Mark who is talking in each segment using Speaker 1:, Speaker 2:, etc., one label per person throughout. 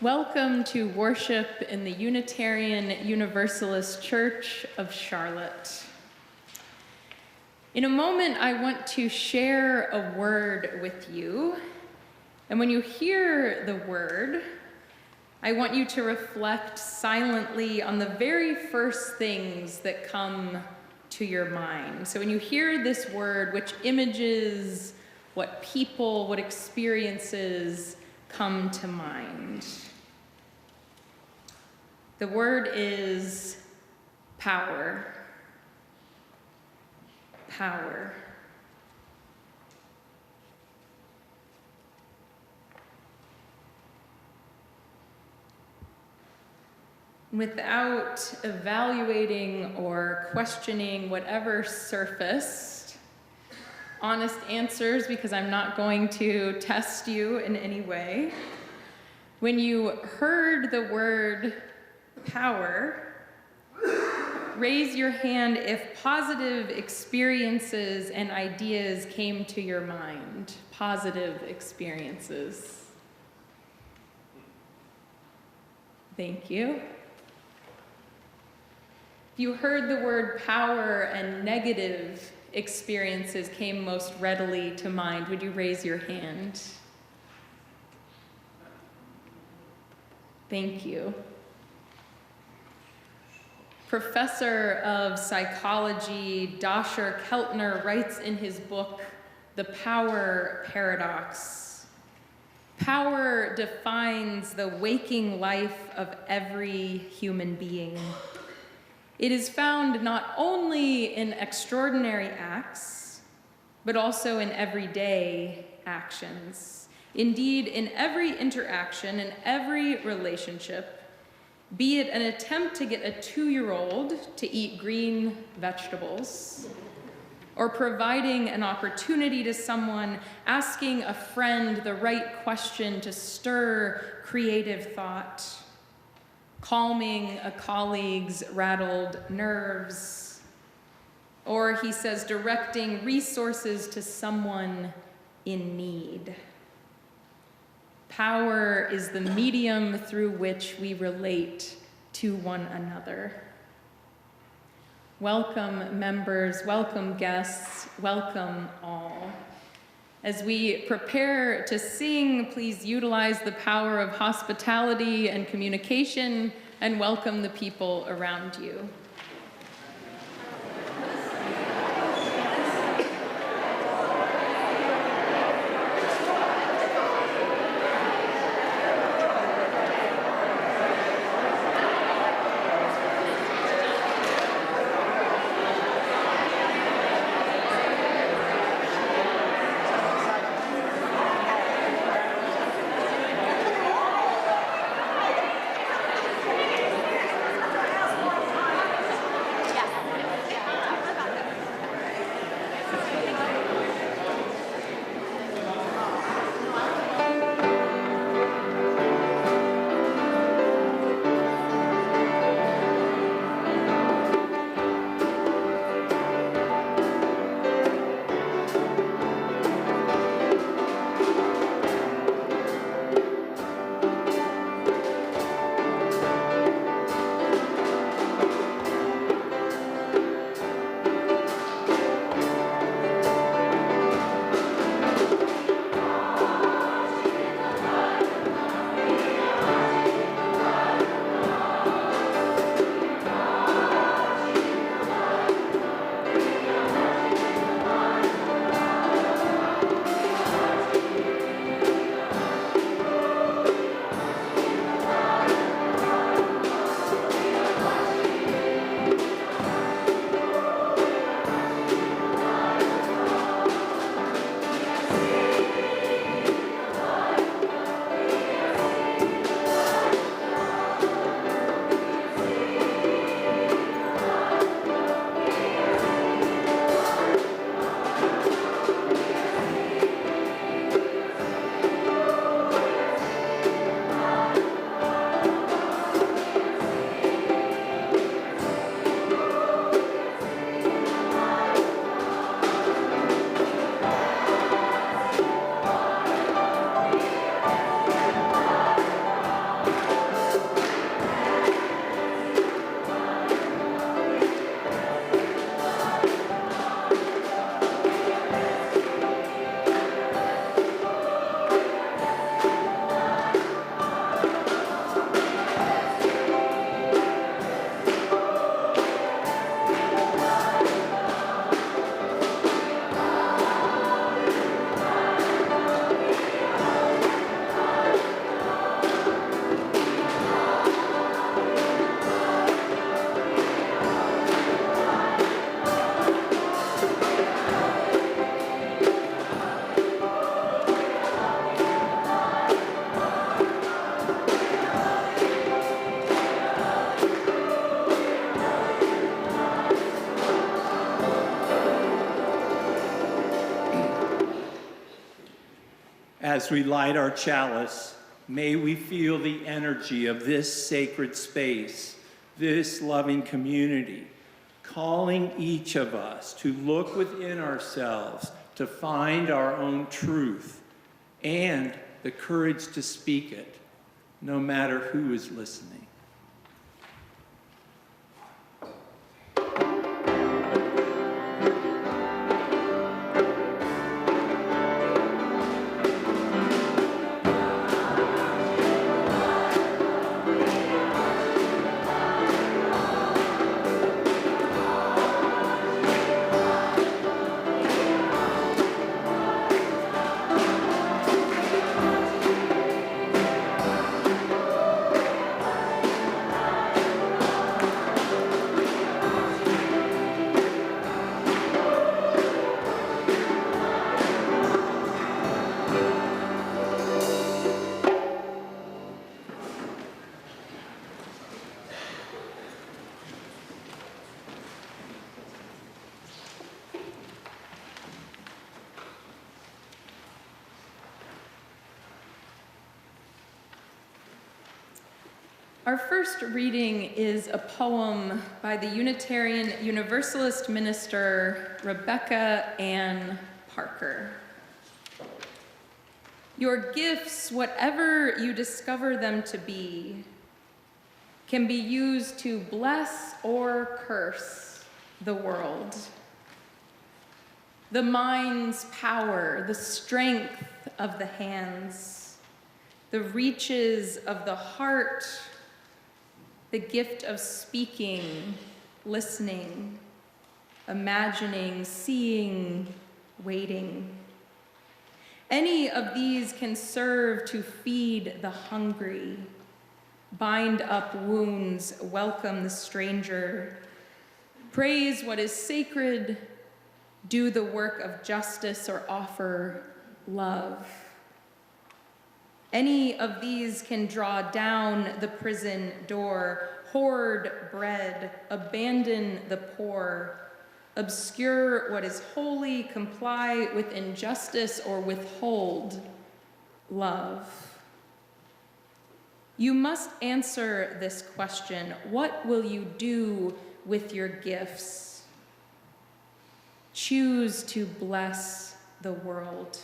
Speaker 1: Welcome to worship in the Unitarian Universalist Church of Charlotte. In a moment, I want to share a word with you. And when you hear the word, I want you to reflect silently on the very first things that come to your mind. So when you hear this word, which images, what people, what experiences come to mind? The word is power. Power. Without evaluating or questioning whatever surfaced, honest answers, because I'm not going to test you in any way. When you heard the word power, raise your hand if positive experiences and ideas came to your mind. Positive experiences. Thank you. If you heard the word power and negative experiences came most readily to mind, would you raise your hand? Thank you. Professor of psychology Dasher Keltner writes in his book, The Power Paradox. Power defines the waking life of every human being. It is found not only in extraordinary acts, but also in everyday actions. Indeed, in every interaction, in every relationship, be it an attempt to get a 2-year-old to eat green vegetables, or providing an opportunity to someone, asking a friend the right question to stir creative thought, calming a colleague's rattled nerves, or, he says, directing resources to someone in need. Power is the medium through which we relate to one another. Welcome, members, welcome, guests, welcome all. As we prepare to sing, please utilize the power of hospitality and communication and welcome the people around you.
Speaker 2: As we light our chalice, may we feel the energy of this sacred space, this loving community, calling each of us to look within ourselves to find our own truth and the courage to speak it, no matter who is listening.
Speaker 1: Our first reading is a poem by the Unitarian Universalist minister Rebecca Ann Parker. Your gifts, whatever you discover them to be, can be used to bless or curse the world. The mind's power, the strength of the hands, the reaches of the heart, the gift of speaking, listening, imagining, seeing, waiting. Any of these can serve to feed the hungry, bind up wounds, welcome the stranger, praise what is sacred, do the work of justice, or offer love. Any of these can draw down the prison door, hoard bread, abandon the poor, obscure what is holy, comply with injustice, or withhold love. You must answer this question: what will you do with your gifts? Choose to bless the world.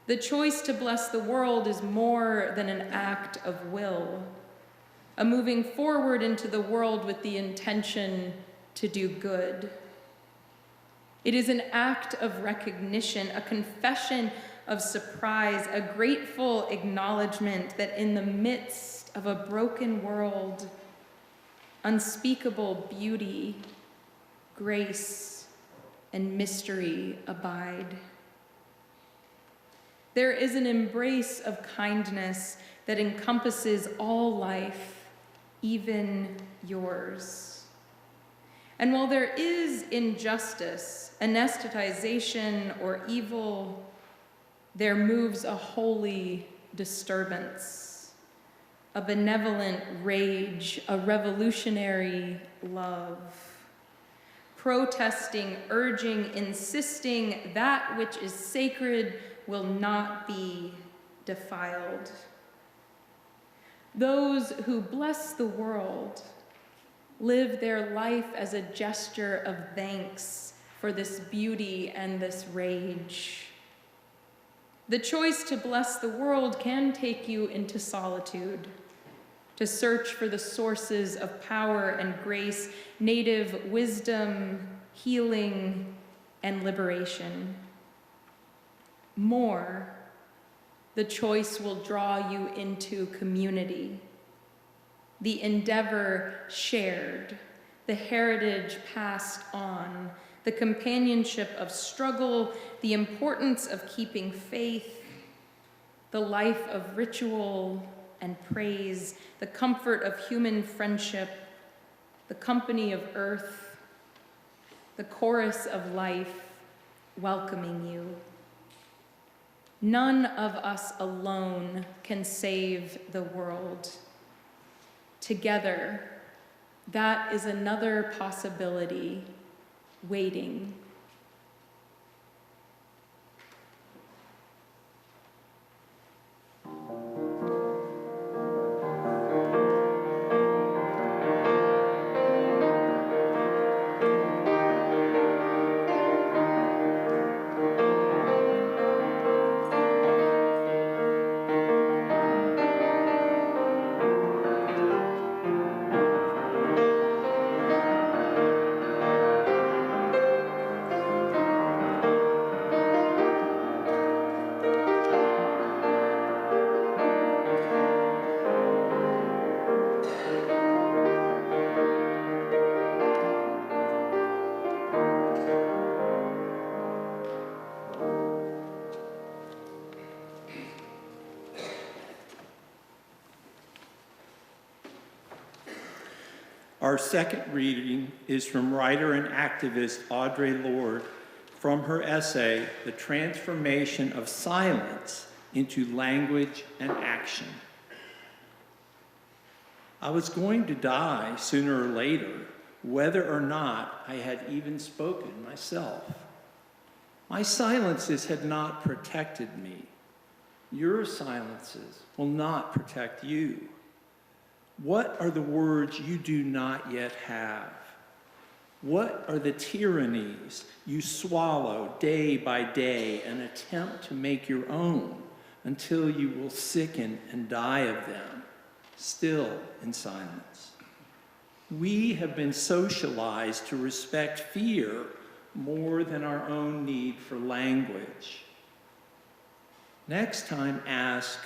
Speaker 1: The choice to bless the world is more than an act of will, a moving forward into the world with the intention to do good. It is an act of recognition, a confession of surprise, a grateful acknowledgement that in the midst of a broken world, unspeakable beauty, grace, and mystery abide. There is an embrace of kindness that encompasses all life, even yours. And while there is injustice, anesthetization, or evil, there moves a holy disturbance, a benevolent rage, a revolutionary love, protesting, urging, insisting that which is sacred will not be defiled. Those who bless the world live their life as a gesture of thanks for this beauty and this rage. The choice to bless the world can take you into solitude, to search for the sources of power and grace, native wisdom, healing, and liberation. More, the choice will draw you into community, the endeavor shared, the heritage passed on, the companionship of struggle, the importance of keeping faith, the life of ritual and praise, the comfort of human friendship, the company of earth, the chorus of life welcoming you. None of us alone can save the world. Together, that is another possibility waiting.
Speaker 2: Our second reading is from writer and activist Audre Lorde from her essay, The Transformation of Silence into Language and Action. I was going to die sooner or later, whether or not I had even spoken myself. My silences had not protected me. Your silences will not protect you. What are the words you do not yet have? What are the tyrannies you swallow day by day and attempt to make your own until you will sicken and die of them, still in silence? We have been socialized to respect fear more than our own need for language. Next time, ask,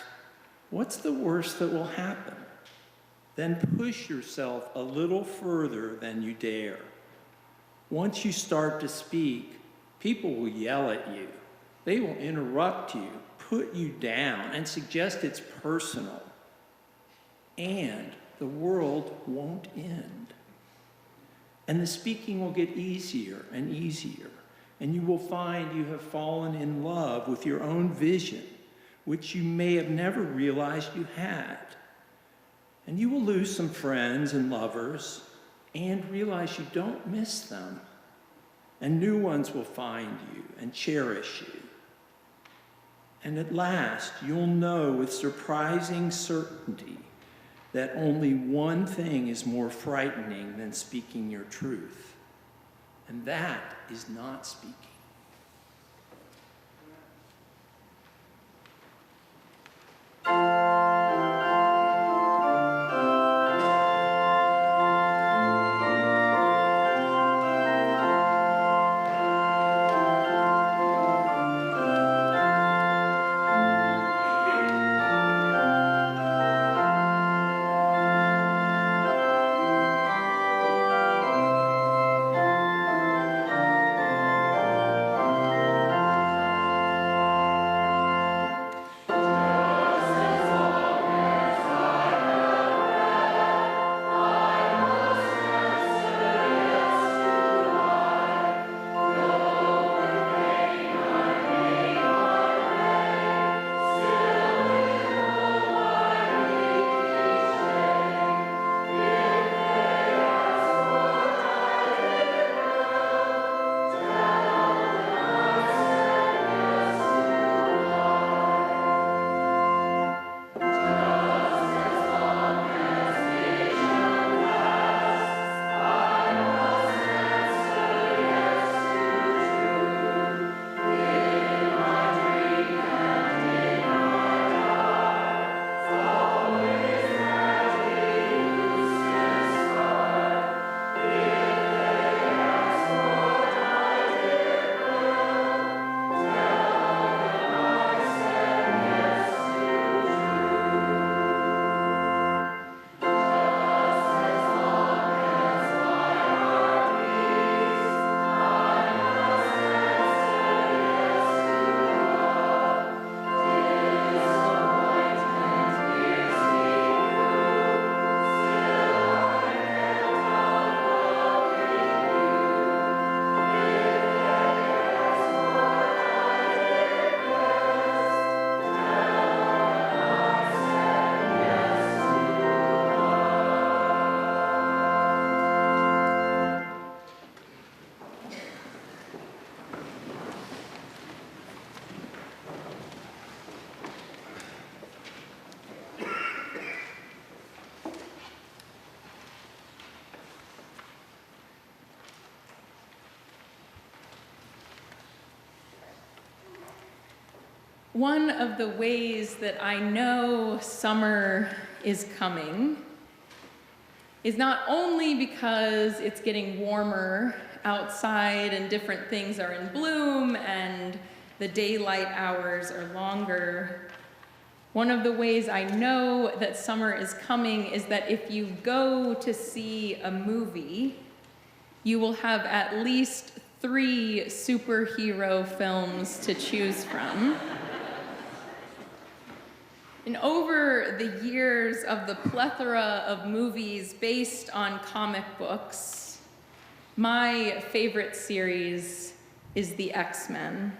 Speaker 2: what's the worst that will happen? Then push yourself a little further than you dare. Once you start to speak, people will yell at you. They will interrupt you, put you down, and suggest it's personal. And the world won't end. And the speaking will get easier and easier, and you will find you have fallen in love with your own vision, which you may have never realized you had. And you will lose some friends and lovers and realize you don't miss them. And new ones will find you and cherish you. And at last, you'll know with surprising certainty that only one thing is more frightening than speaking your truth, and that is not speaking.
Speaker 1: One of the ways that I know summer is coming is not only because it's getting warmer outside and different things are in bloom and the daylight hours are longer. One of the ways I know that summer is coming is that if you go to see a movie, you will have at least 3 superhero films to choose from. And over the years of the plethora of movies based on comic books, my favorite series is the X-Men.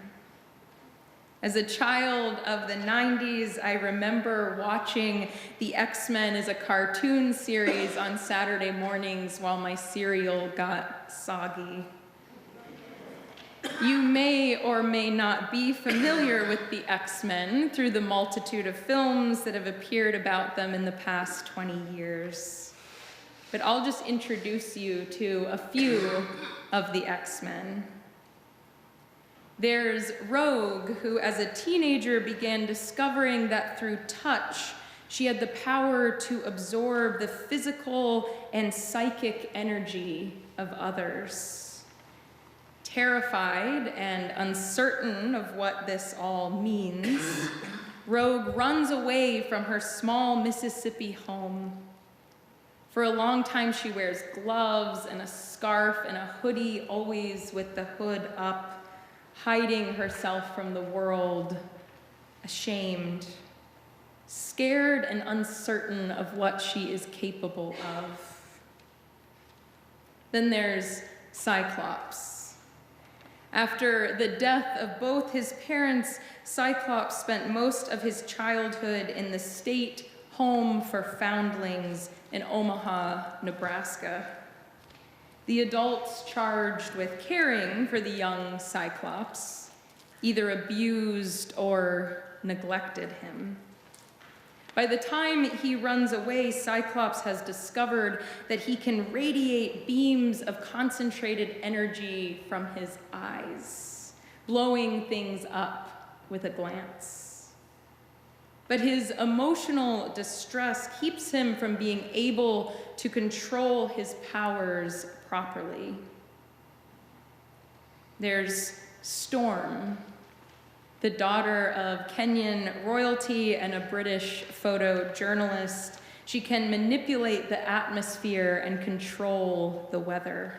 Speaker 1: As a child of the 90s, I remember watching the X-Men as a cartoon series on Saturday mornings while my cereal got soggy. You may or may not be familiar with the X-Men through the multitude of films that have appeared about them in the past 20 years. But I'll just introduce you to a few of the X-Men. There's Rogue, who as a teenager began discovering that through touch, she had the power to absorb the physical and psychic energy of others. Terrified and uncertain of what this all means, Rogue runs away from her small Mississippi home. For a long time, she wears gloves and a scarf and a hoodie, always with the hood up, hiding herself from the world, ashamed, scared and uncertain of what she is capable of. Then there's Cyclops. After the death of both his parents, Cyclops spent most of his childhood in the state home for foundlings in Omaha, Nebraska. The adults charged with caring for the young Cyclops either abused or neglected him. By the time he runs away, Cyclops has discovered that he can radiate beams of concentrated energy from his eyes, blowing things up with a glance. But his emotional distress keeps him from being able to control his powers properly. There's Storm, the daughter of Kenyan royalty and a British photojournalist. She can manipulate the atmosphere and control the weather.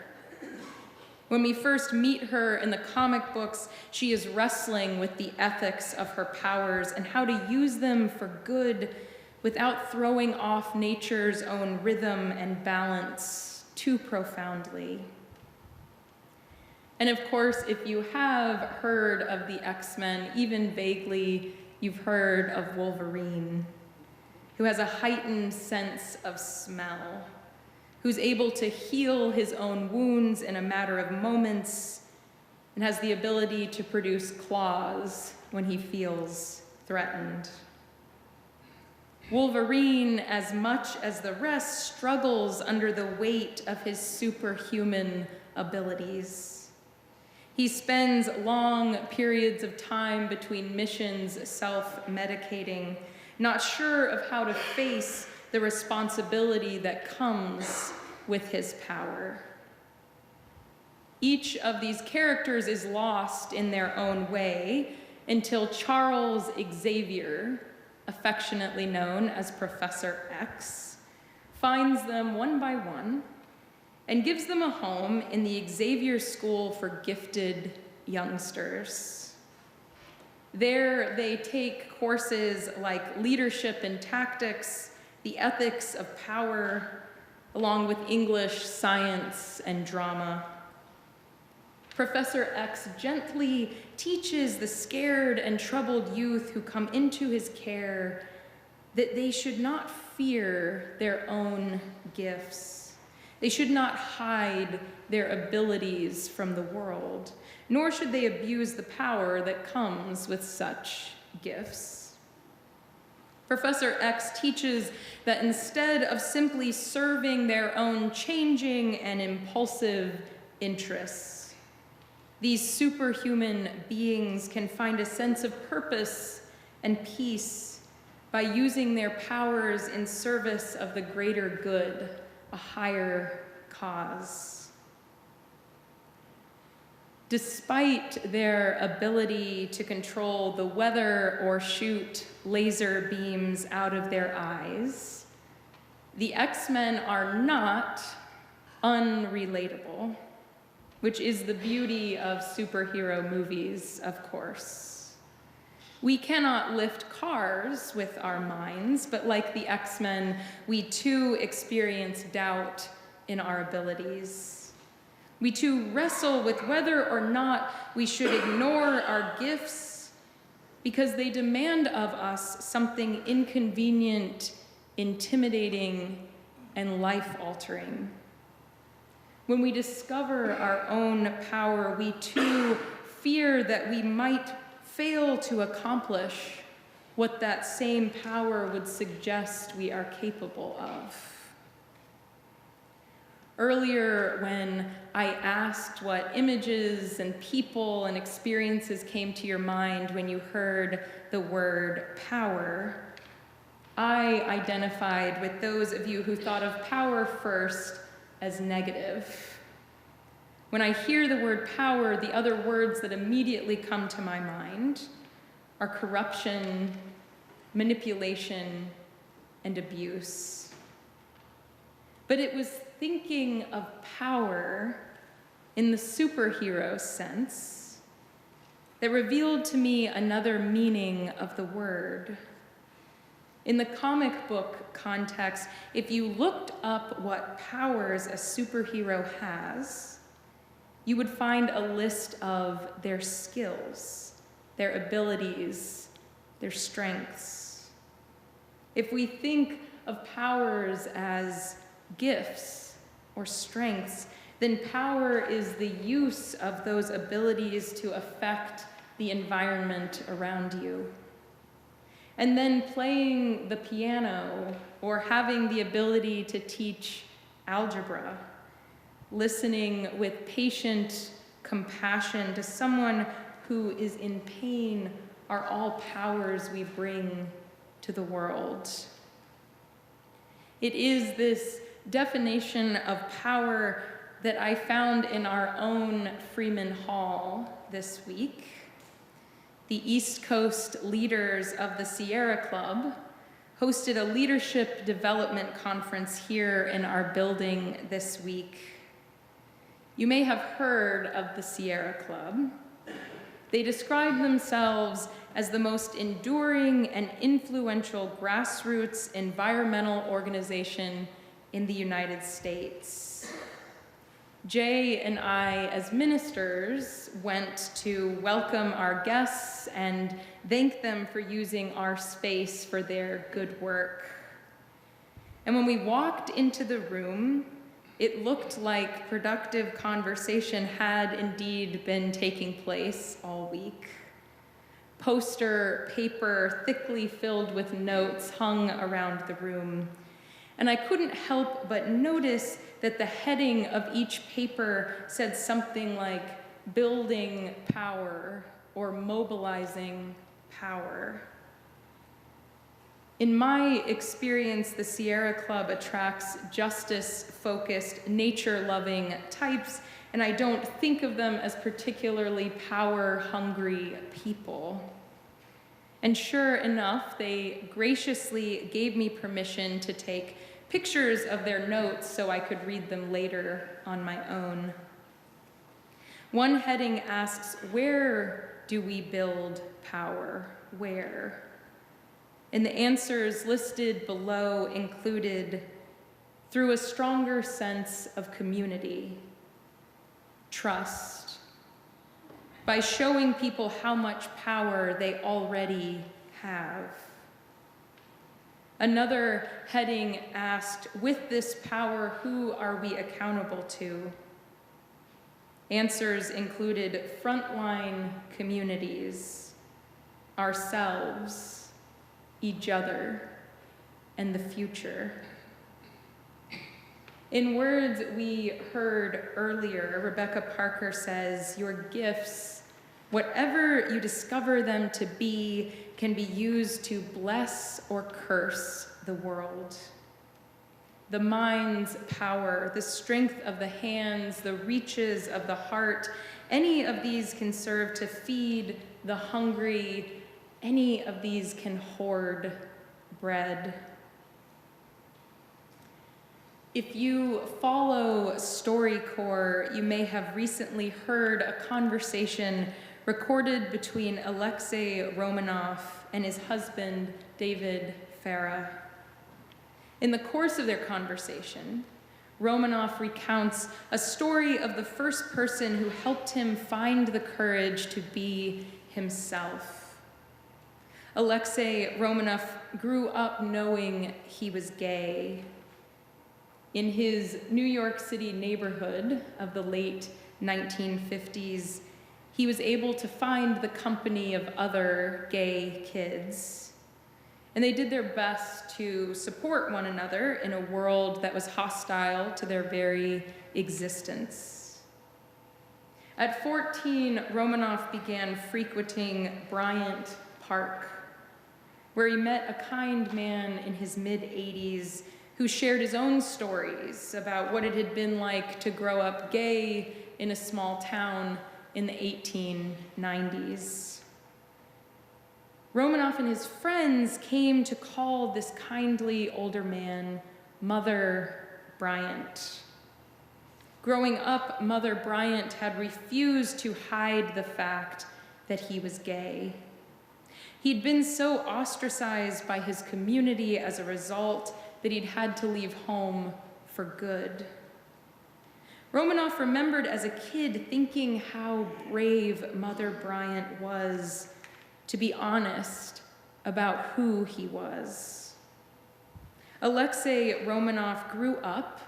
Speaker 1: When we first meet her in the comic books, she is wrestling with the ethics of her powers and how to use them for good without throwing off nature's own rhythm and balance too profoundly. And of course, if you have heard of the X-Men, even vaguely, you've heard of Wolverine, who has a heightened sense of smell, who's able to heal his own wounds in a matter of moments, and has the ability to produce claws when he feels threatened. Wolverine, as much as the rest, struggles under the weight of his superhuman abilities. He spends long periods of time between missions self-medicating, not sure of how to face the responsibility that comes with his power. Each of these characters is lost in their own way until Charles Xavier, affectionately known as Professor X, finds them one by one and gives them a home in the Xavier School for Gifted Youngsters. There they take courses like leadership and tactics, the ethics of power, along with English, science, and drama. Professor X gently teaches the scared and troubled youth who come into his care that they should not fear their own gifts. They should not hide their abilities from the world, nor should they abuse the power that comes with such gifts. Professor X teaches that instead of simply serving their own changing and impulsive interests, these superhuman beings can find a sense of purpose and peace by using their powers in service of the greater good, a higher cause. Despite their ability to control the weather or shoot laser beams out of their eyes, the X-Men are not unrelatable, which is the beauty of superhero movies, of course. We cannot lift cars with our minds, but like the X-Men, we too experience doubt in our abilities. We too wrestle with whether or not we should ignore our gifts because they demand of us something inconvenient, intimidating, and life-altering. When we discover our own power, we too fear that we might fail to accomplish what that same power would suggest we are capable of. Earlier, when I asked what images and people and experiences came to your mind when you heard the word power, I identified with those of you who thought of power first as negative. When I hear the word power, the other words that immediately come to my mind are corruption, manipulation, and abuse. But it was thinking of power in the superhero sense that revealed to me another meaning of the word. In the comic book context, if you looked up what powers a superhero has, you would find a list of their skills, their abilities, their strengths. If we think of powers as gifts or strengths, then power is the use of those abilities to affect the environment around you. And then playing the piano or having the ability to teach algebra, listening with patient compassion to someone who is in pain are all powers we bring to the world. It is this definition of power that I found in our own Freeman Hall this week. The East Coast leaders of the Sierra Club hosted a leadership development conference here in our building this week. You may have heard of the Sierra Club. They describe themselves as the most enduring and influential grassroots environmental organization in the United States. Jay and I, as ministers, went to welcome our guests and thank them for using our space for their good work. And when we walked into the room, it looked like productive conversation had indeed been taking place all week. Poster paper thickly filled with notes hung around the room. And I couldn't help but notice that the heading of each paper said something like building power or mobilizing power. In my experience, the Sierra Club attracts justice-focused, nature-loving types, and I don't think of them as particularly power-hungry people. And sure enough, they graciously gave me permission to take pictures of their notes so I could read them later on my own. One heading asks, where do we build power? Where? And the answers listed below included through a stronger sense of community, trust, by showing people how much power they already have. Another heading asked, with this power, who are we accountable to? Answers included frontline communities, ourselves, each other, and the future. In words we heard earlier, Rebecca Parker says, your gifts, whatever you discover them to be, can be used to bless or curse the world. The mind's power, the strength of the hands, the reaches of the heart, any of these can serve to feed the hungry. Any of these can hoard bread. If you follow StoryCorps, you may have recently heard a conversation recorded between Alexei Romanov and his husband, David Farah. In the course of their conversation, Romanov recounts a story of the first person who helped him find the courage to be himself. Alexei Romanov grew up knowing he was gay. In his New York City neighborhood of the late 1950s, he was able to find the company of other gay kids. And they did their best to support one another in a world that was hostile to their very existence. At 14, Romanov began frequenting Bryant Park, where he met a kind man in his mid-80s who shared his own stories about what it had been like to grow up gay in a small town in the 1890s. Romanov and his friends came to call this kindly older man Mother Bryant. Growing up, Mother Bryant had refused to hide the fact that he was gay. He'd been so ostracized by his community as a result that he'd had to leave home for good. Romanov remembered as a kid thinking how brave Mother Bryant was to be honest about who he was. Alexei Romanov grew up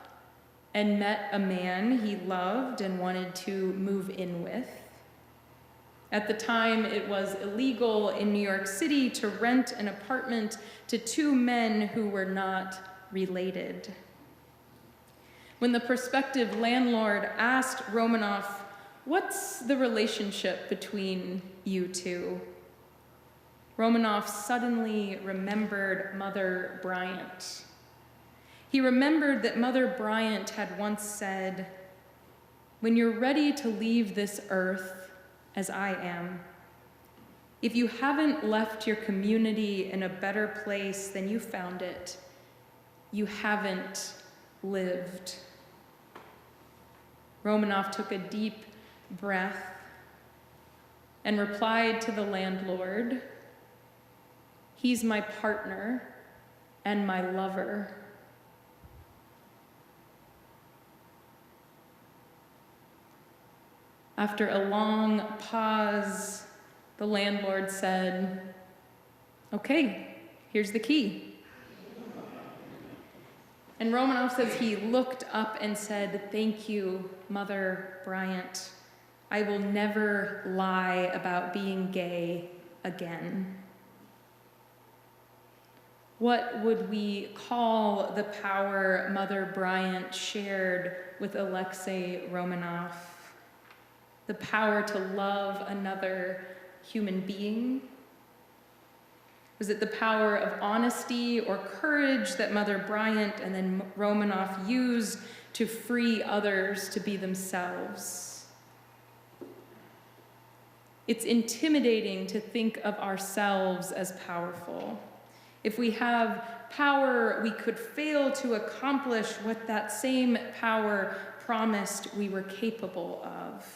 Speaker 1: and met a man he loved and wanted to move in with. At the time, it was illegal in New York City to rent an apartment to two men who were not related. When the prospective landlord asked Romanov, "What's the relationship between you two?" Romanov suddenly remembered Mother Bryant. He remembered that Mother Bryant had once said, "When you're ready to leave this earth, as I am, if you haven't left your community in a better place than you found it, you haven't lived." Romanov took a deep breath and replied to the landlord, "He's my partner and my lover." After a long pause, the landlord said, "Okay, here's the key." And Romanov says he looked up and said, "Thank you, Mother Bryant. I will never lie about being gay again." What would we call the power Mother Bryant shared with Alexei Romanov? The power to love another human being? Was it the power of honesty or courage that Mother Bryant and then Romanov used to free others to be themselves? It's intimidating to think of ourselves as powerful. If we have power, we could fail to accomplish what that same power promised we were capable of.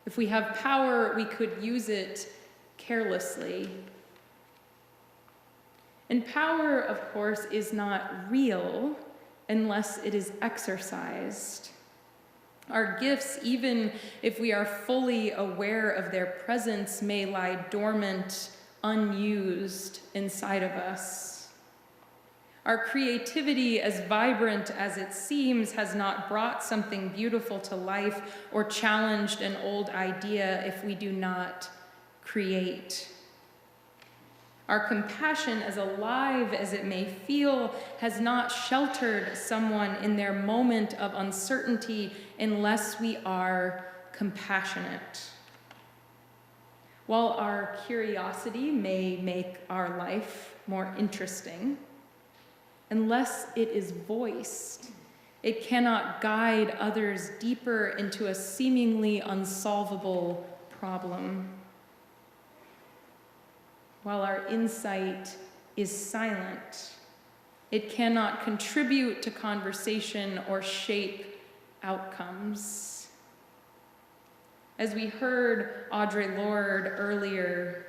Speaker 1: If we have power, we could use it carelessly. And power, of course, is not real unless it is exercised. Our gifts, even if we are fully aware of their presence, may lie dormant, unused inside of us. Our creativity, as vibrant as it seems, has not brought something beautiful to life or challenged an old idea if we do not create. Our compassion, as alive as it may feel, has not sheltered someone in their moment of uncertainty unless we are compassionate. While our curiosity may make our life more interesting, unless it is voiced, it cannot guide others deeper into a seemingly unsolvable problem. While our insight is silent, it cannot contribute to conversation or shape outcomes. As we heard Audre Lorde earlier,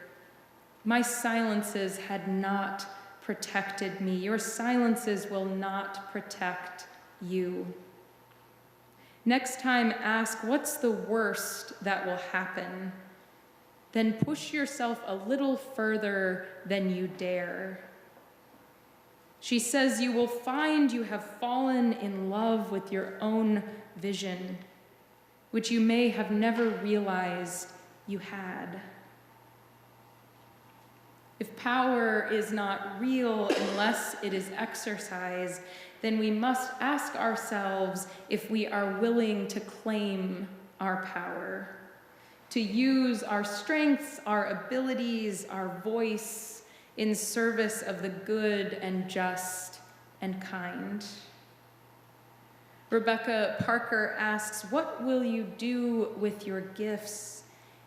Speaker 1: my silences had not protected me. Your silences will not protect you. Next time, ask, what's the worst that will happen? Then push yourself a little further than you dare. She says, you will find you have fallen in love with your own vision, which you may have never realized you had. If power is not real unless it is exercised, then we must ask ourselves if we are willing to claim our power, to use our strengths, our abilities, our voice in service of the good and just and kind. Rebecca Parker asks, what will you do with your gifts?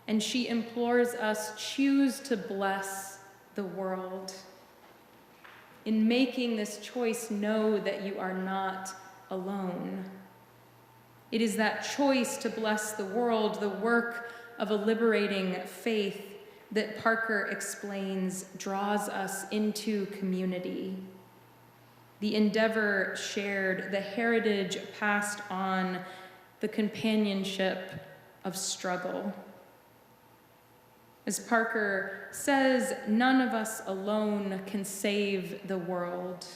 Speaker 1: And she implores us, choose to bless the world. In making this choice, know that you are not alone. It is that choice to bless the world, the work of a liberating faith that Parker explains draws us into community. The endeavor shared, the heritage passed on, the companionship of struggle. As Parker says, none of us alone can save the world.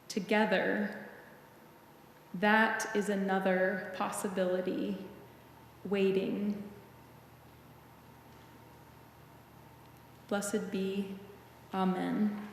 Speaker 1: Together, that is another possibility waiting. Blessed be. Amen.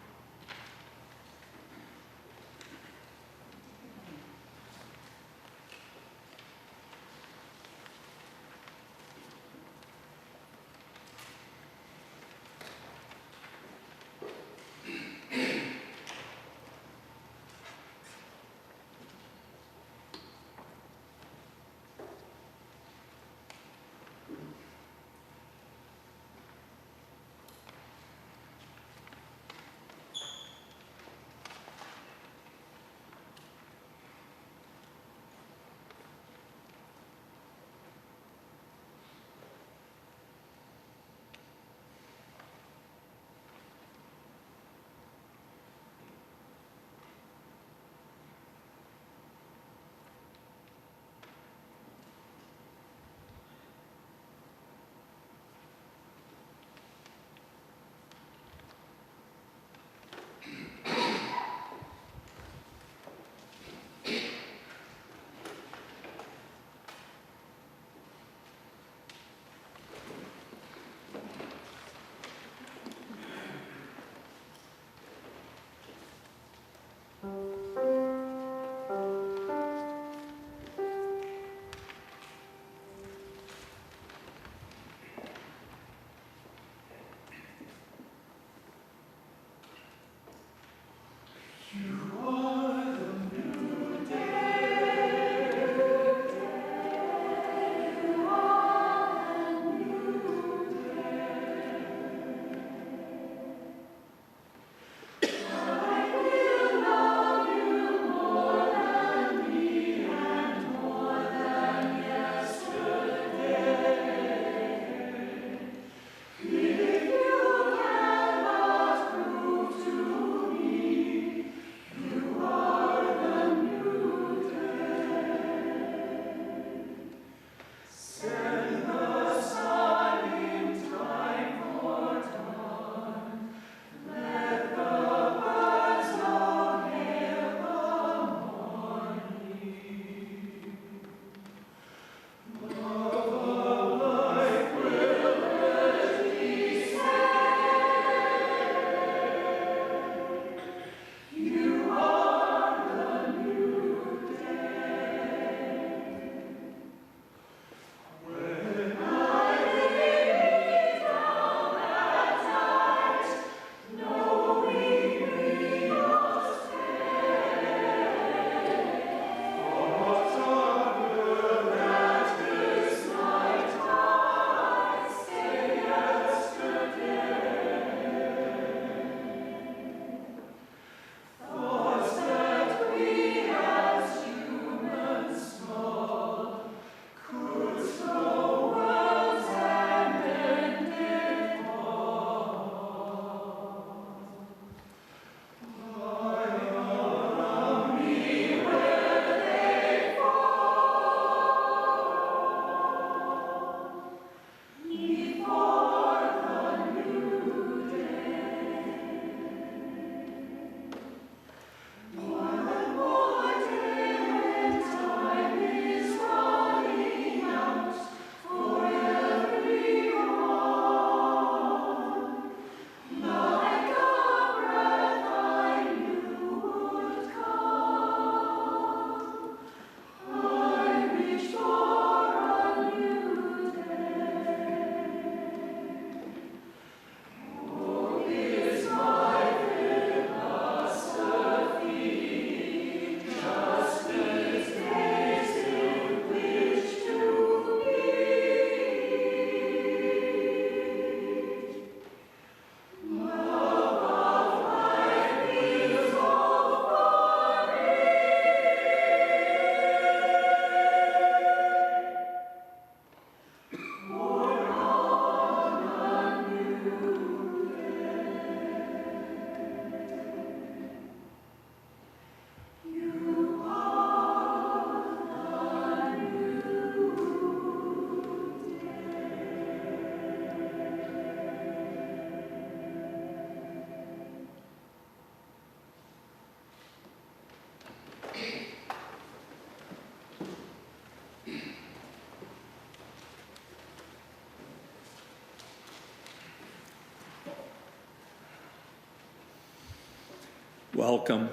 Speaker 2: Welcome.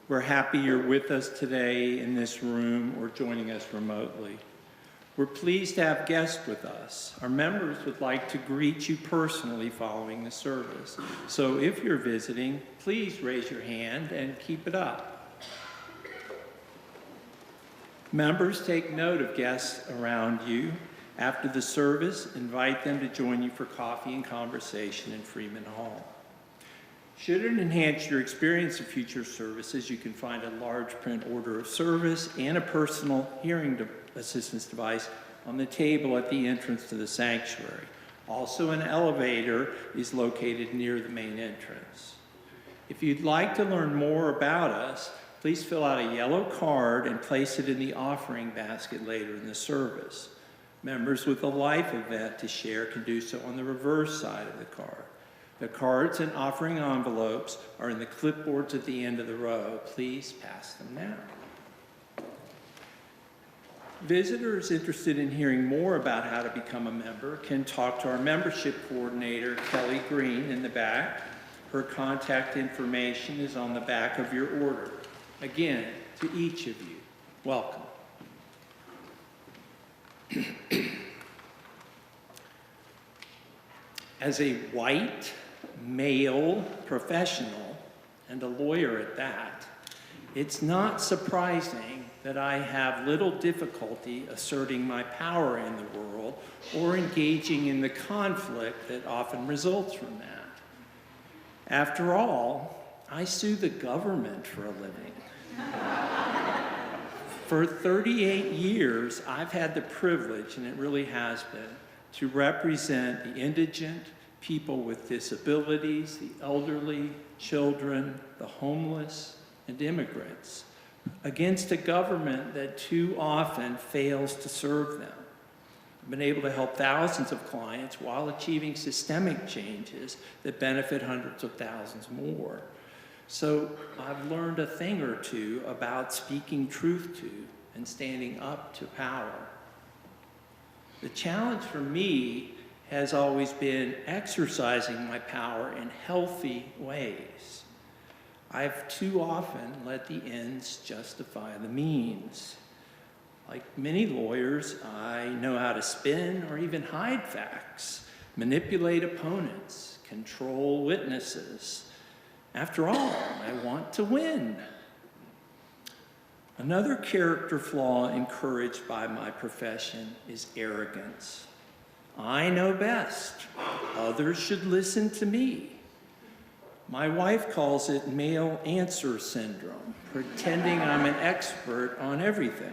Speaker 2: We're happy you're with us today in this room or joining us remotely. We're pleased to have guests with us. Our members would like to greet you personally following the service. So if you're visiting, please raise your hand and keep it up. Members, take note of guests around you. After the service, invite them to join you for coffee and conversation in Freeman Hall. Should it enhance your experience of future services, you can find a large print order of service and a personal hearing assistance device on the table at the entrance to the sanctuary. Also, an elevator is located near the main entrance. If you'd like to learn more about us, please fill out a yellow card and place it in the offering basket later in the service. Members with a life event to share can do so on the reverse side of the card. The cards and offering envelopes are in the clipboards at the end of the row. Please pass them now. Visitors interested in hearing more about how to become a member can talk to our membership coordinator, Kelly Green, in the back. Her contact information is on the back of your order. Again, to each of you, welcome. As a white, male professional, and a lawyer at that, it's not surprising that I have little difficulty asserting my power in the world or engaging in the conflict that often results from that. After all, I sue the government for a living. For 38 years, I've had the privilege, and it really has been, to represent the indigent, people with disabilities, the elderly, children, the homeless, and immigrants against a government that too often fails to serve them. I've been able to help thousands of clients while achieving systemic changes that benefit hundreds of thousands more. So I've learned a thing or two about speaking truth to and standing up to power. The challenge for me has always been exercising my power in healthy ways. I've too often let the ends justify the means. Like many lawyers, I know how to spin or even hide facts, manipulate opponents, control witnesses. After all, I want to win. Another character flaw encouraged by my profession is arrogance. I know best. Others should listen to me. My wife calls it male answer syndrome, pretending I'm an expert on everything.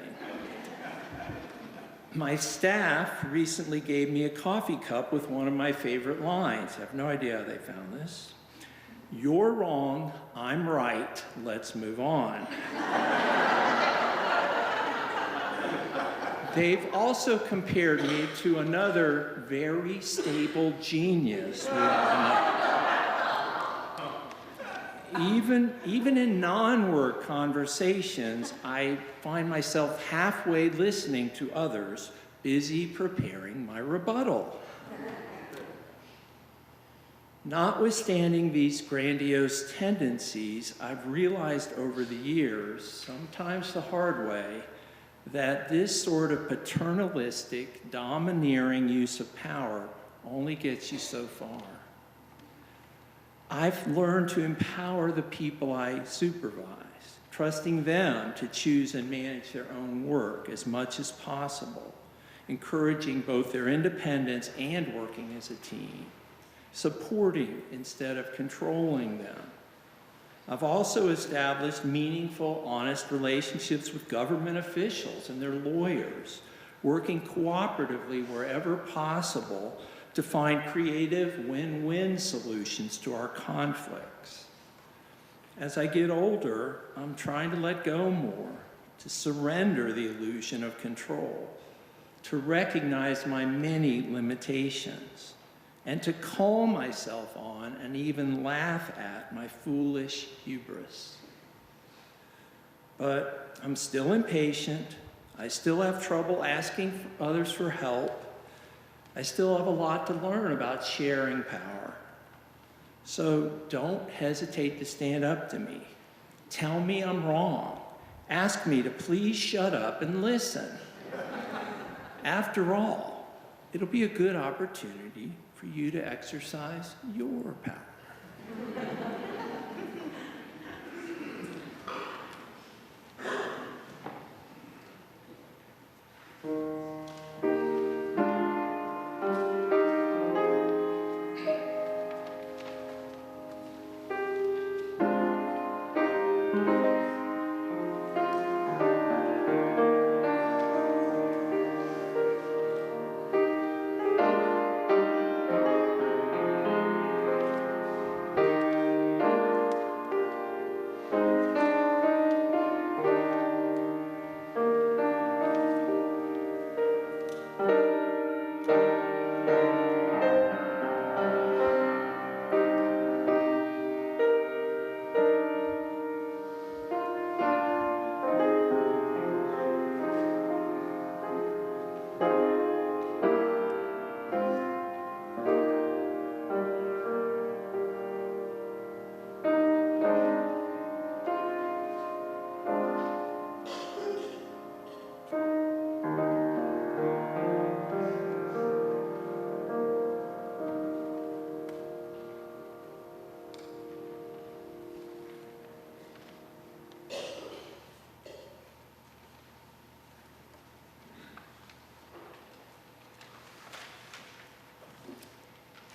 Speaker 2: My staff recently gave me a coffee cup with one of my favorite lines. I have no idea how they found this. You're wrong, I'm right, let's move on. They've also compared me to another very stable genius. Even in non-work conversations, I find myself halfway listening to others, busy preparing my rebuttal. Notwithstanding these grandiose tendencies, I've realized over the years, sometimes the hard way, that this sort of paternalistic, domineering use of power only gets you so far. I've learned to empower the people I supervise, trusting them to choose and manage their own work as much as possible, encouraging both their independence and working as a team, supporting instead of controlling them. I've also established meaningful, honest relationships with government officials and their lawyers, working cooperatively wherever possible to find creative win-win solutions to our conflicts. As I get older, I'm trying to let go more, to surrender the illusion of control, to recognize my many limitations, and to call myself on and even laugh at my foolish hubris. But I'm still impatient. I still have trouble asking others for help. I still have a lot to learn about sharing power. So don't hesitate to stand up to me. Tell me I'm wrong. Ask me to please shut up and listen. After all, it'll be a good opportunity for you to exercise your power.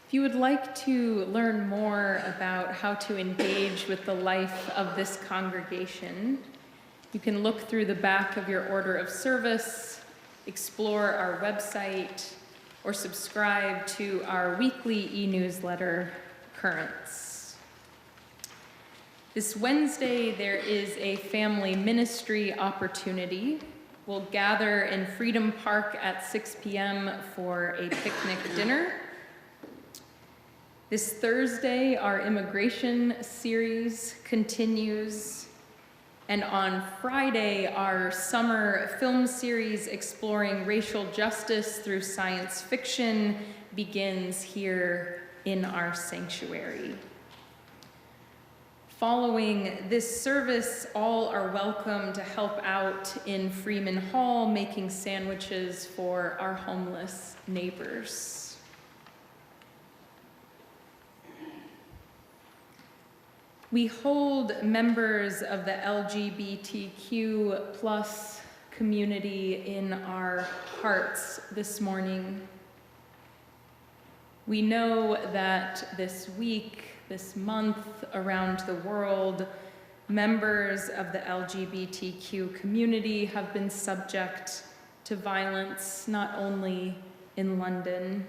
Speaker 1: If you would like to learn more about how to engage with the life of this congregation, you can look through the back of your order of service, explore our website, or subscribe to our weekly e-newsletter, Currents. This Wednesday, there is a family ministry opportunity. We'll gather in Freedom Park at 6 p.m. for a picnic dinner. This Thursday, our immigration series continues. And on Friday, our summer film series exploring racial justice through science fiction begins here in our sanctuary. Following this service, all are welcome to help out in Freeman Hall making sandwiches for our homeless neighbors. We hold members of the LGBTQ plus community in our hearts this morning. We know that this week, this month, around the world, members of the LGBTQ community have been subject to violence, not only in London.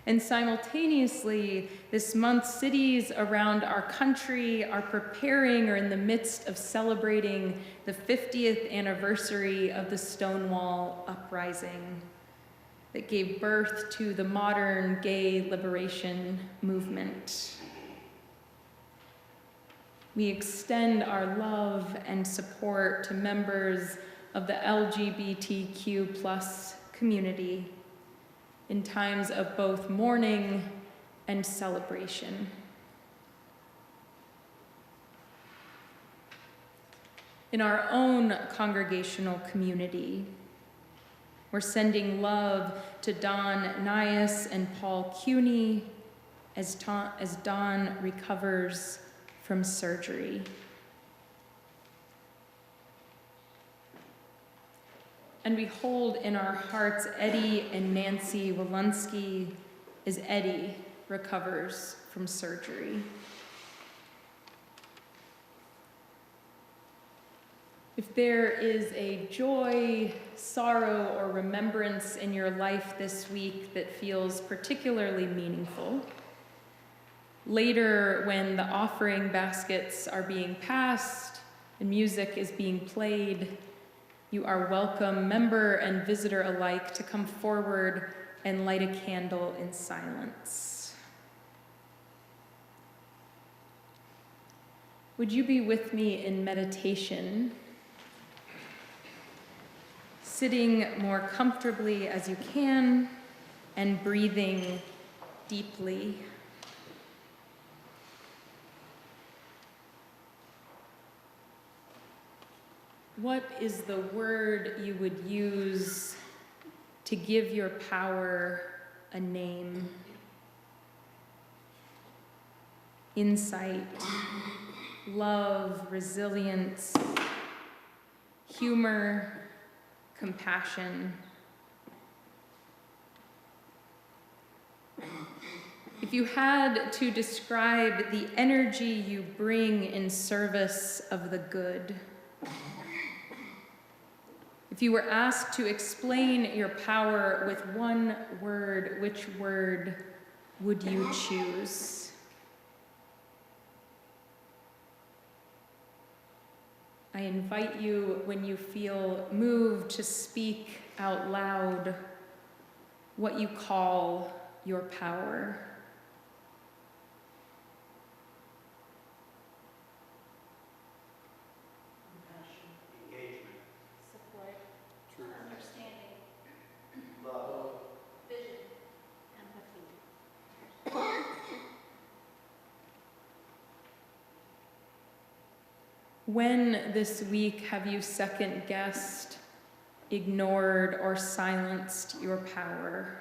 Speaker 1: And simultaneously, this month, cities around our country are preparing or in the midst of celebrating the 50th anniversary of the Stonewall Uprising that gave birth to the modern gay liberation movement. We extend our love and support to members of the LGBTQ plus community in times of both mourning and celebration. In our own congregational community, we're sending love to Don Nias and Paul Cuny as Don recovers from surgery. And we hold in our hearts Eddie and Nancy Walensky as Eddie recovers from surgery. If there is a joy, sorrow, or remembrance in your life this week that feels particularly meaningful, later when the offering baskets are being passed and music is being played, you are welcome, member and visitor alike, to come forward and light a candle in silence. Would you be with me in meditation, sitting more comfortably as you can and breathing deeply. What is the word you would use to give your power a name? Insight, love, resilience, humor, compassion. If you had to describe the energy you bring in service of the good, if you were asked to explain your power with one word, which word would you choose? I invite you, when you feel moved, to speak out loud what you call your power. When this week have you second-guessed, ignored, or silenced your power?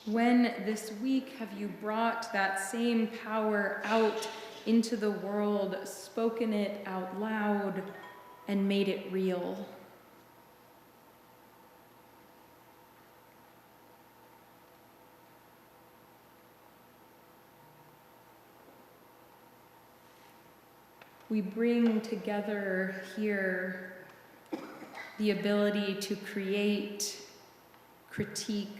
Speaker 1: When this week have you brought that same power out into the world, spoken it out loud, and made it real? We bring together here the ability to create, critique,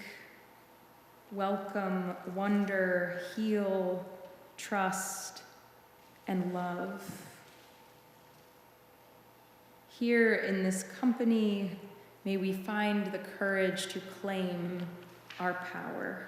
Speaker 1: welcome, wonder, heal, trust, and love. Here in this company, may we find the courage to claim our power.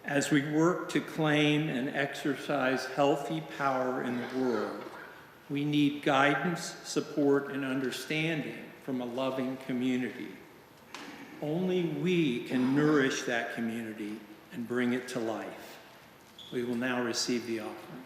Speaker 2: As we work to claim and exercise healthy power in the world, we need guidance, support, and understanding from a loving community. Only we can nourish that community and bring it to life. We will now receive the offering.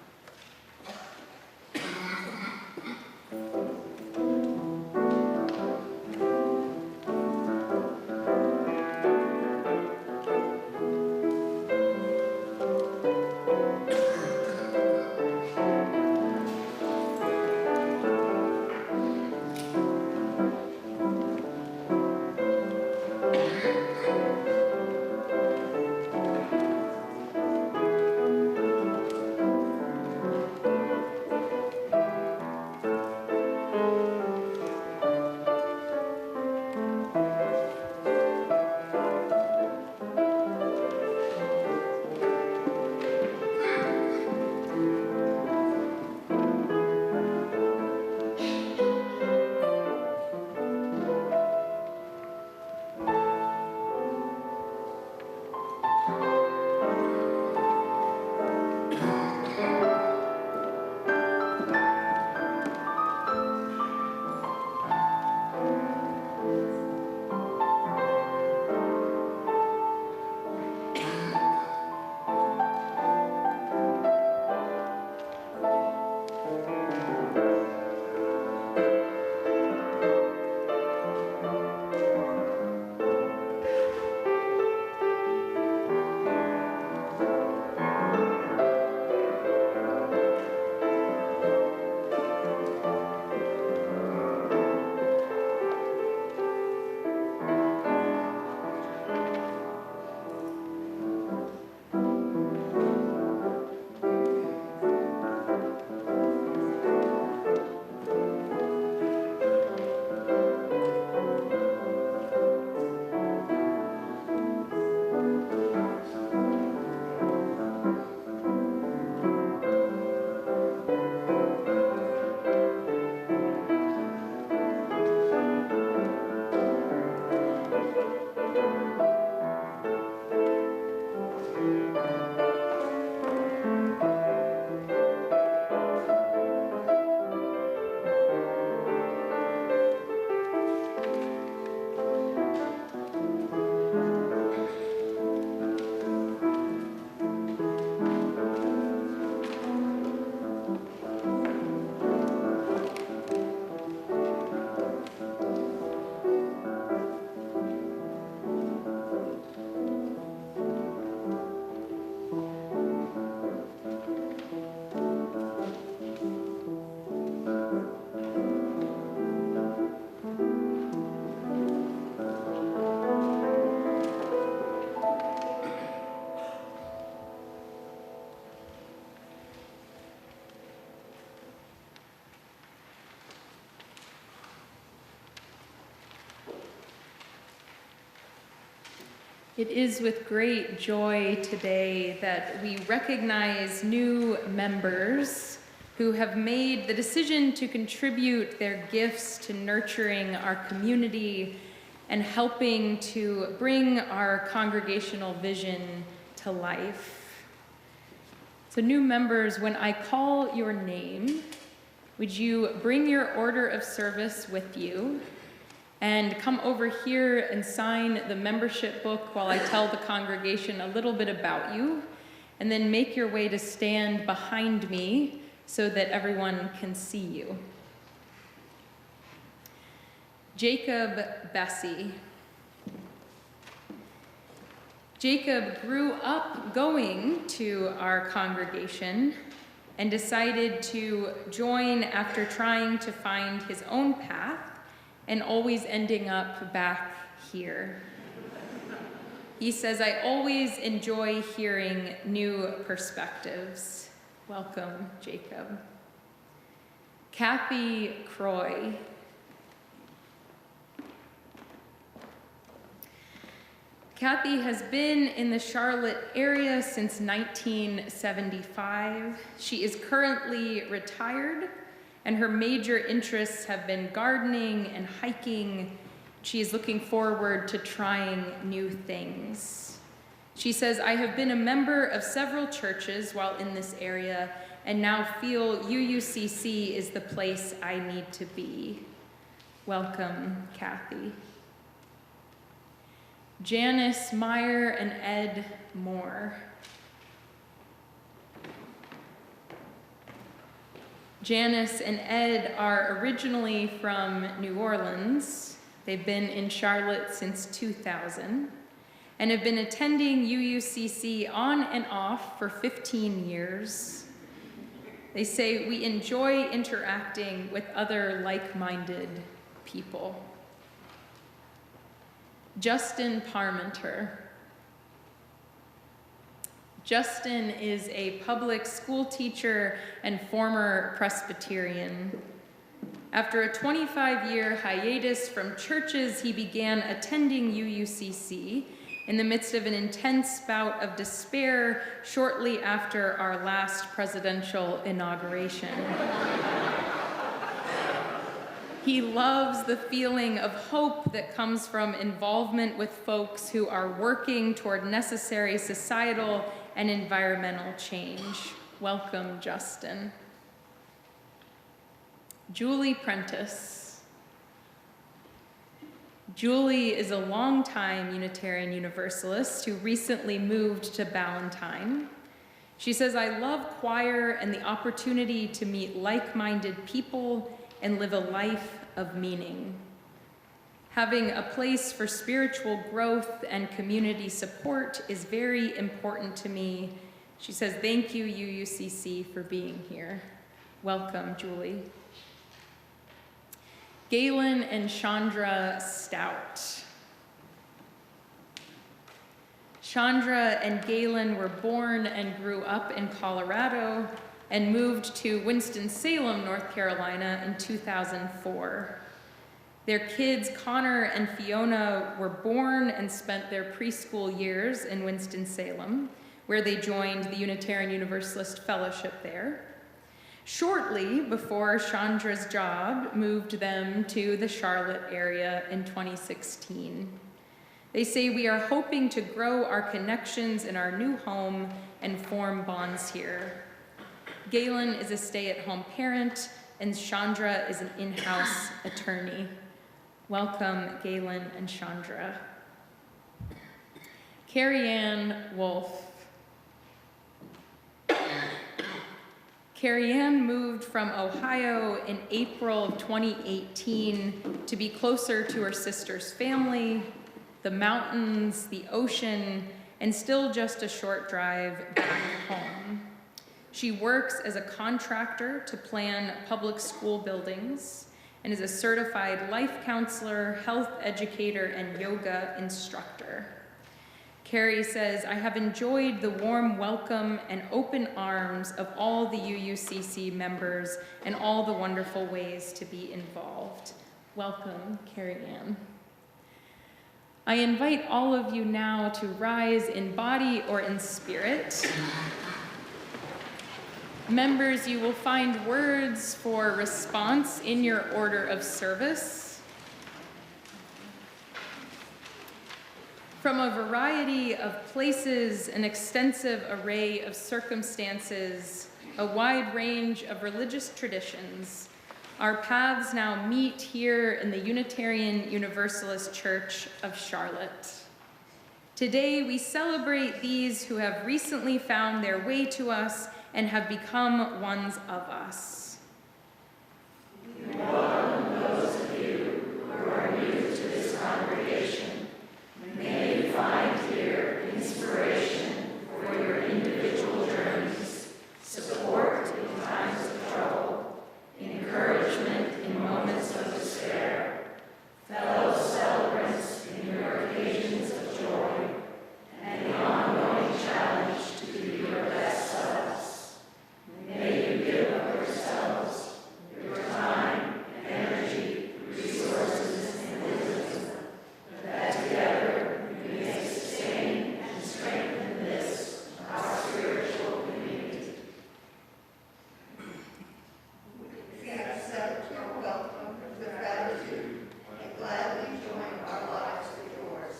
Speaker 1: It is with great joy today that we recognize new members who have made the decision to contribute their gifts to nurturing our community and helping to bring our congregational vision to life. So new members, when I call your name, would you bring your order of service with you and come over here and sign the membership book while I tell the congregation a little bit about you, and then make your way to stand behind me so that everyone can see you. Jacob Bessie. Jacob grew up going to our congregation and decided to join after trying to find his own path and always ending up back here. He says, I always enjoy hearing new perspectives. Welcome, Jacob. Kathy Croy. Kathy has been in the Charlotte area since 1975. She is currently retired, and her major interests have been gardening and hiking. She is looking forward to trying new things. She says, I have been a member of several churches while in this area and now feel UUCC is the place I need to be. Welcome, Kathy. Janice Meyer and Ed Moore. Janice and Ed are originally from New Orleans. They've been in Charlotte since 2000 and have been attending UUCC on and off for 15 years. They say, we enjoy interacting with other like-minded people. Justin Parmenter. Justin is a public school teacher and former Presbyterian. After a 25-year hiatus from churches, he began attending UUCC in the midst of an intense bout of despair shortly after our last presidential inauguration. He loves the feeling of hope that comes from involvement with folks who are working toward necessary societal and environmental change. Welcome, Justin. Julie Prentice. Julie is a longtime Unitarian Universalist who recently moved to Ballantyne. She says, I love choir and the opportunity to meet like-minded people and live a life of meaning. Having a place for spiritual growth and community support is very important to me. She says, thank you, UUCC, for being here. Welcome, Julie. Galen and Chandra Stout. Chandra and Galen were born and grew up in Colorado and moved to Winston-Salem, North Carolina in 2004. Their kids, Connor and Fiona, were born and spent their preschool years in Winston-Salem, where they joined the Unitarian Universalist Fellowship there. Shortly before Chandra's job moved them to the Charlotte area in 2016. They say, we are hoping to grow our connections in our new home and form bonds here. Galen is a stay-at-home parent, and Chandra is an in-house attorney. Welcome, Galen and Chandra. Carrie Ann Wolf. Carrie Ann moved from Ohio in April of 2018 to be closer to her sister's family, the mountains, the ocean, and still just a short drive back home. She works as a contractor to plan public school buildings and is a certified life counselor, health educator, and yoga instructor. Carrie says, I have enjoyed the warm welcome and open arms of all the UUCC members and all the wonderful ways to be involved. Welcome, Carrie Ann. I invite all of you now to rise in body or in spirit. Members, you will find words for response in your order of service. From a variety of places, an extensive array of circumstances, a wide range of religious traditions, our paths now meet here in the Unitarian Universalist Church of Charlotte. Today, we celebrate these who have recently found their way to us and have become ones of us.
Speaker 3: We welcome those of you who are new to this congregation. May you find here inspiration for your individual journeys, support in times of trouble, encouragement in moments of despair, fellow celebrants in your occasions of joy, and the ongoing challenge to be your best selves. May you give of yourselves, your time, energy, resources, and wisdom, that together we may sustain and strengthen this, our spiritual community.
Speaker 4: We accept your welcome with gratitude and gladly join our lives with yours.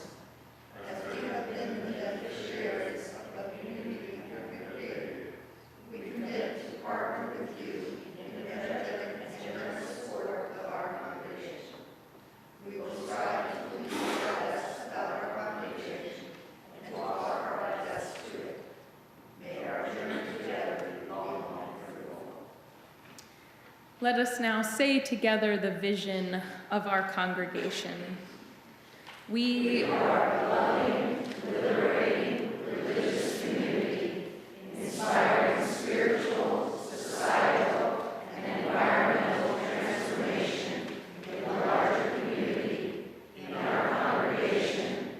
Speaker 4: As we have been the beneficiaries of a community you created, we commit to partner with you in the energetic and generous support of our congregation. We will strive to lead our best about our congregation and to offer our best to it. May our journey together be long and fruitful.
Speaker 1: Let us now say together the vision of our congregation. We
Speaker 3: Our loving, liberating, religious community, inspiring spiritual, societal, and environmental transformation in the larger community, in our congregation,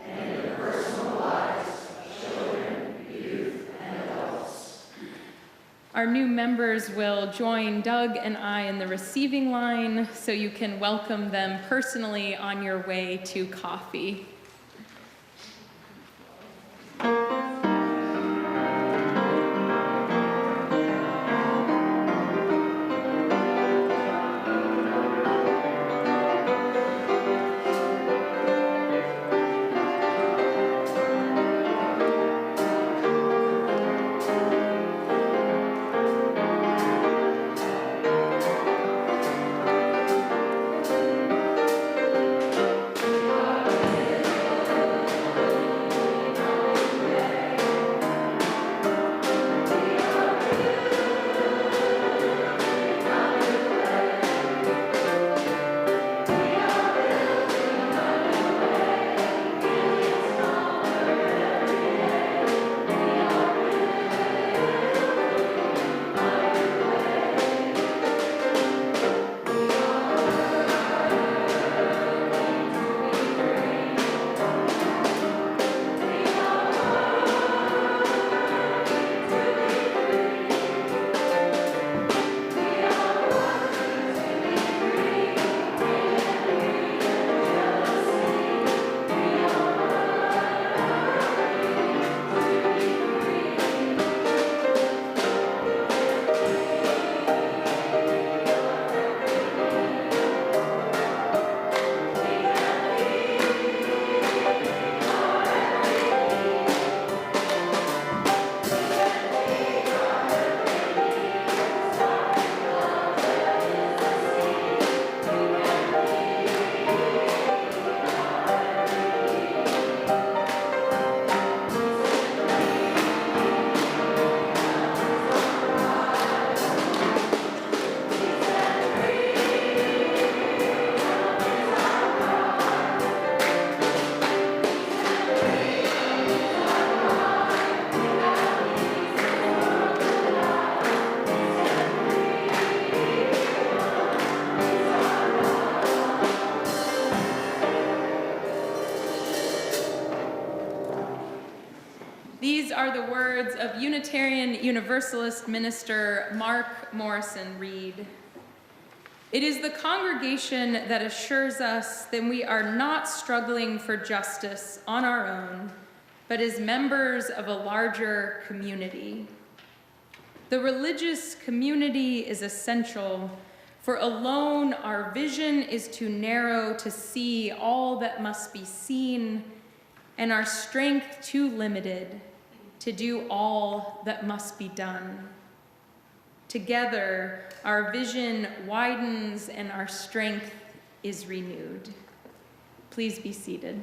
Speaker 3: and in the personal lives of children, youth, and adults.
Speaker 1: Our new members will join Doug and I in the receiving line so you can welcome them personally on your way to coffee. These are the words of Unitarian Universalist minister Mark Morrison Reed. It is the congregation that assures us that we are not struggling for justice on our own, but as members of a larger community. The religious community is essential, for alone our vision is too narrow to see all that must be seen, and our strength too limited to do all that must be done. Together, our vision widens and our strength is renewed. Please be seated.